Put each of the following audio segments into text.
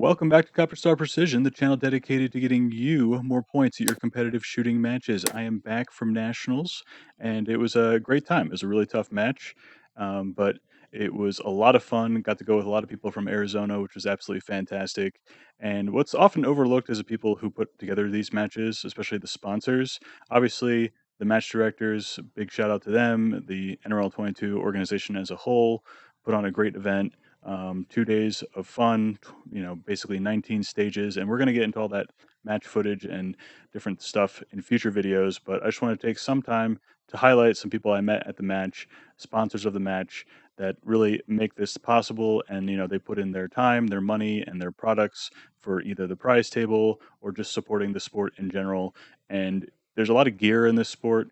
Welcome back to Copper Star Precision, the channel dedicated to getting you more points at your competitive shooting matches. I am back from Nationals, and it was a great time. It was a really tough match, but it was a lot of fun. Got to go with a lot of people from Arizona, which was absolutely fantastic. And what's often overlooked is the people who put together these matches, especially the sponsors. Obviously, the match directors, big shout out to them. The NRL22 organization as a whole put on a great event. 2 days of fun, basically 19 stages. And we're going to get into all that match footage and different stuff in future videos. But I just want to take some time to highlight some people I met at the match, sponsors of the match that really make this possible. And, they put in their time, their money, and their products for either the prize table or just supporting the sport in general. And there's a lot of gear in this sport.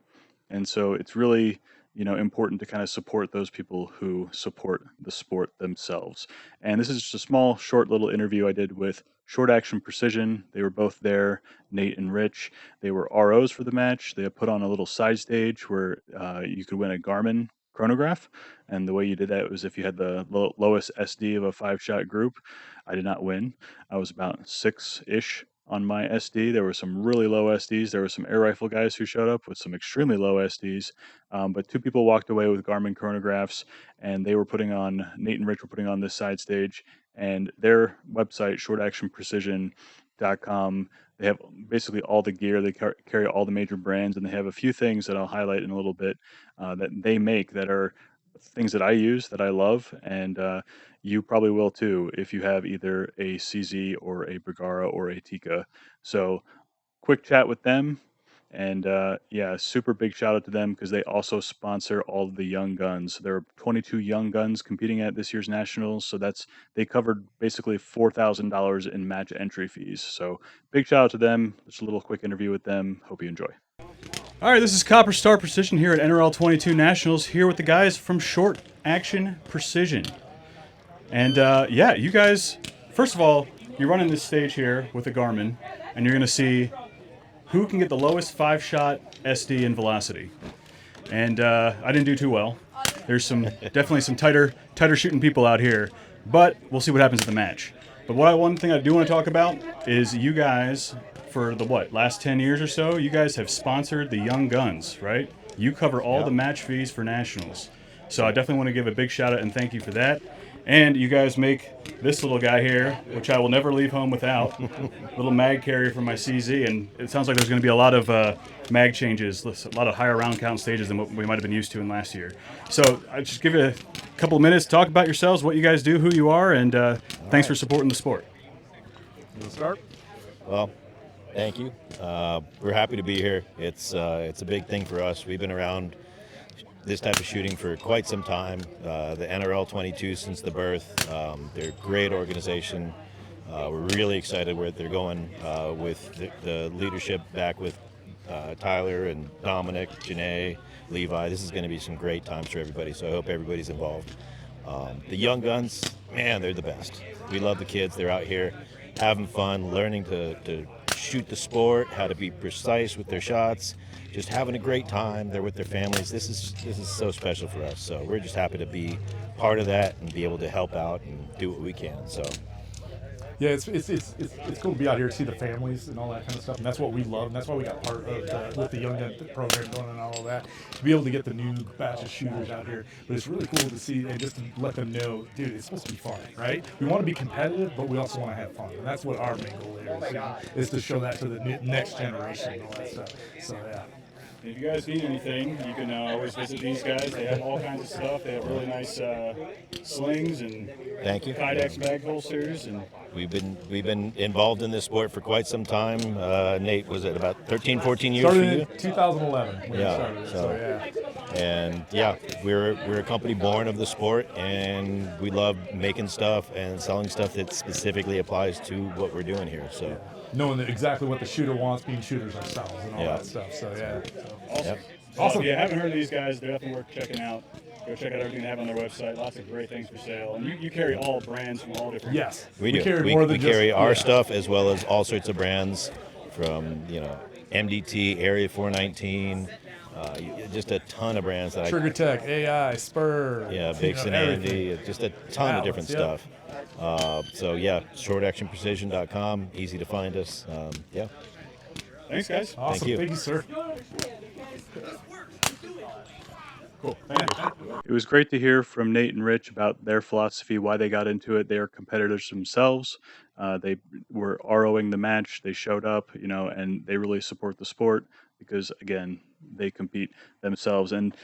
And so it's really important to kind of support those people who support the sport themselves. And this is just a small, short little interview I did with Short Action Precision. They were both there, Nate and Rich. They were ROs for the match. They put on a little side stage where you could win a Garmin chronograph. And the way you did that was if you had the lowest SD of a 5-shot group. I did not win. I was about 6-ish on my SD. There were some really low SDs. There were some air rifle guys who showed up with some extremely low SDs. But two people walked away with Garmin chronographs, and Nate and Rich were putting on this side stage. And their website, shortactionprecision.com, they have basically all the gear. They carry all the major brands, and they have a few things that I'll highlight in a little bit that they make that are things that I use that I love, and you probably will too if you have either a CZ or a Bergara or a Tika. So quick chat with them, and super big shout out to them because they also sponsor all of the young guns. There are 22 young guns competing at this year's nationals, so they covered basically $4,000 in match entry fees. So big shout out to them. Just a little quick interview with them. Hope you enjoy. All right, this is Copper Star Precision here at NRL22 Nationals, here with the guys from Short Action Precision. And you guys, first of all, you're running this stage here with a Garmin, and you're going to see who can get the lowest 5-shot SD and velocity. And I didn't do too well. There's definitely some tighter shooting people out here, but we'll see what happens at the match. But one thing I do want to talk about is you guys, for the last 10 years or so, you guys have sponsored the Young Guns, right? You cover all the match fees for nationals. So I definitely want to give a big shout out and thank you for that. And you guys make this little guy here, which I will never leave home without, little mag carrier for my CZ. And it sounds like there's going to be a lot of mag changes, a lot of higher round count stages than what we might have been used to in last year. So I just give you a couple of minutes to talk about yourselves, what you guys do, who you are, and thanks for supporting the sport. You want to start? Well, thank you. We're happy to be here. It's a big thing for us. We've been around this type of shooting for quite some time. The NRL22 since the birth. They're a great organization. We're really excited where they're going with the leadership back with Tyler and Dominic, Janae, Levi. This is going to be some great times for everybody, so I hope everybody's involved. The young guns, man, they're the best. We love the kids. They're out here having fun, learning to shoot the sport, how to be precise with their shots, just having a great time. They're with their families. This is so special for us. So we're just happy to be part of that and be able to help out and do what we can. So yeah, it's cool to be out here to see the families and all that kind of stuff, and that's what we love, and that's why we got part of with the Young Gun program going and all of that, to be able to get the new batch of shooters out here. But it's really cool to see and just to let them know, dude, it's supposed to be fun, right? We want to be competitive, but we also want to have fun, and that's what our main goal is to show that to the next generation and all that stuff. So yeah. If you guys need anything, you can always visit these guys. They have all kinds of stuff. They have really nice slings and thank you. Kydex bag holsters. And we've been involved in this sport for quite some time. Nate, was it about 13, 14 years started for you? In 2011 when yeah. we started. So yeah. And yeah, we're a company born of the sport, and we love making stuff and selling stuff that specifically applies to what we're doing here. So knowing exactly what the shooter wants, being shooters ourselves and all that stuff. So yeah. Awesome. Yep. Awesome. If you haven't heard of these guys, they're definitely worth checking out. Go check out everything they have on their website. Lots of great things for sale. And you carry all brands from all different. Yes, we do. We carry our stuff as well as all sorts of brands from MDT, Area 419, just a ton of brands that Trigger Tech, AI, Spur, yeah, Vixen, everything. Andy, just a ton of different Balance, stuff. So yeah, shortactionprecision.com, easy to find us. Yeah, Thanks, guys. Awesome. you. Thank you, sir. Cool. Thank you. It was great to hear from Nate and Rich about their philosophy, why they got into it. They are competitors themselves. They were ROing the match. They showed up, and they really support the sport because, again, they compete themselves. And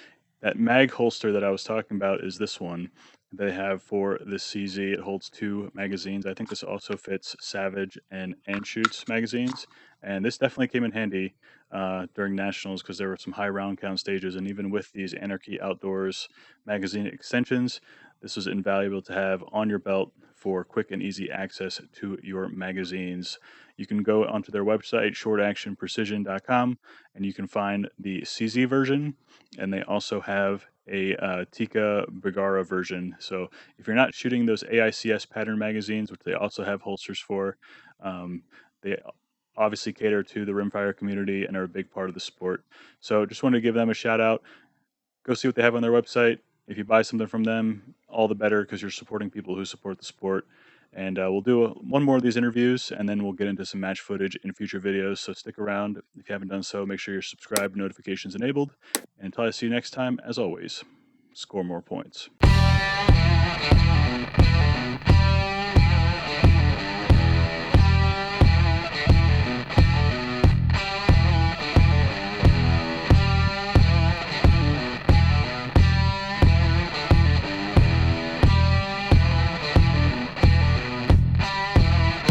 that mag holster that I was talking about is this one they have for the CZ. It holds 2 magazines. I think this also fits Savage and Shoots magazines. And this definitely came in handy during nationals because there were some high round count stages, and even with these Anarchy Outdoors magazine extensions, this was invaluable to have on your belt for quick and easy access to your magazines. You can go onto their website, shortactionprecision.com, and you can find the CZ version, and they also have a Tika Bergara version. So if you're not shooting those AICS pattern magazines, which they also have holsters for, they obviously cater to the rimfire community and are a big part of the sport. So just wanted to give them a shout out. Go see what they have on their website. If you buy something from them, all the better because you're supporting people who support the sport. And we'll do one more of these interviews, and then we'll get into some match footage in future videos. So stick around. If you haven't done so, make sure you're subscribed, notifications enabled. And until I see you next time, as always, score more points.